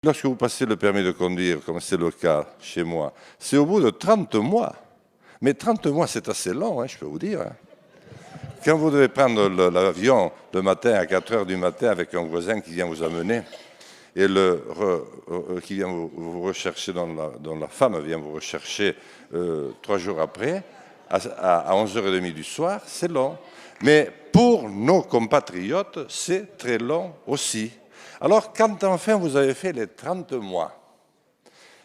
lorsque vous passez le permis de conduire, comme c'est le cas chez moi, c'est au bout de 30 mois. Mais 30 mois, c'est assez long, hein, je peux vous dire. Hein. Quand vous devez prendre l'avion le matin à 4 heures du matin avec un voisin qui vient vous amener, et qui vient vous rechercher, dont la femme vient vous rechercher 3 jours après, à 11h30 du soir, c'est long. Mais pour nos compatriotes, c'est très long aussi. Alors, quand enfin vous avez fait les 30 mois,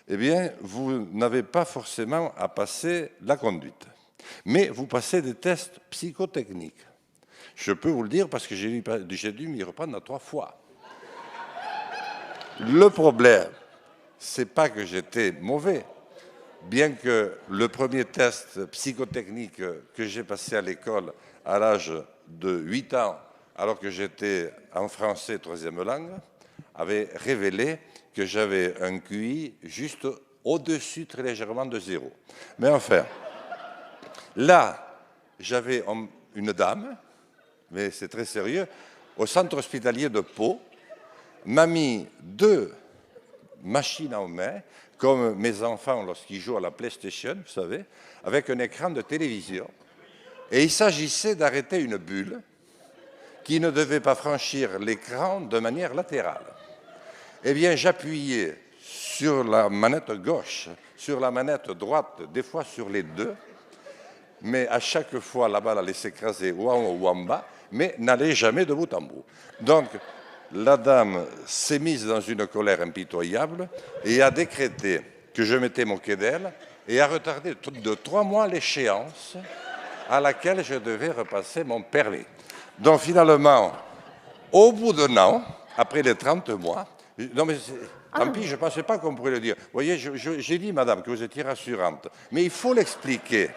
eh bien, vous n'avez pas forcément à passer la conduite. Mais vous passez des tests psychotechniques. Je peux vous le dire parce que j'ai dû m'y reprendre 3 fois. Le problème, c'est pas que j'étais mauvais. Bien que le premier test psychotechnique que j'ai passé à l'école à l'âge de 8 ans, alors que j'étais en français 3e langue, avait révélé que j'avais un QI juste au-dessus très légèrement de 0. Mais enfin, là, j'avais une dame, mais c'est très sérieux, au centre hospitalier de Pau, m'a mis 2 machines en main, comme mes enfants lorsqu'ils jouent à la PlayStation, vous savez, avec un écran de télévision. Et il s'agissait d'arrêter une bulle qui ne devait pas franchir l'écran de manière latérale. Eh bien, j'appuyais sur la manette gauche, sur la manette droite, des fois sur les deux, mais à chaque fois, la balle allait s'écraser ou en haut ou en bas, mais n'allait jamais de bout en bout. Donc, la dame s'est mise dans une colère impitoyable et a décrété que je m'étais moqué d'elle et a retardé de 3 mois l'échéance à laquelle je devais repasser mon permis. Donc finalement, au bout d'un an, après les 30 mois, non mais tant pis, je ne pensais pas qu'on pourrait le dire. Vous voyez, j'ai dit, madame, que vous étiez rassurante, mais il faut l'expliquer.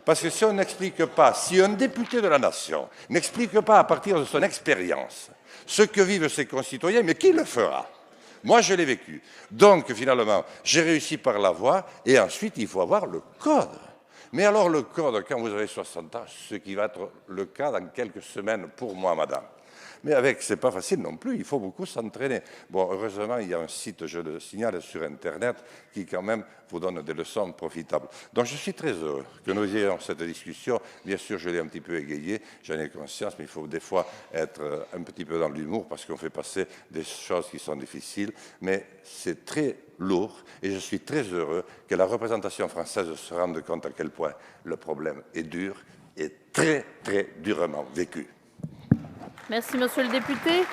Parce que si on n'explique pas, si un député de la nation n'explique pas à partir de son expérience ce que vivent ses concitoyens, mais qui le fera? Moi, je l'ai vécu. Donc, finalement, j'ai réussi par la voie, et ensuite, il faut avoir le code. Mais alors, le code, quand vous avez 60 ans, ce qui va être le cas dans quelques semaines pour moi, madame. Mais avec, c'est pas facile non plus, il faut beaucoup s'entraîner. Bon, heureusement, il y a un site, je le signale, sur Internet, qui quand même vous donne des leçons profitables. Donc je suis très heureux que nous ayons cette discussion. Bien sûr, je l'ai un petit peu égayée, j'en ai conscience, mais il faut des fois être un petit peu dans l'humour, parce qu'on fait passer des choses qui sont difficiles, mais c'est très lourd, et je suis très heureux que la représentation française se rende compte à quel point le problème est dur et très, très durement vécu. Merci, monsieur le député.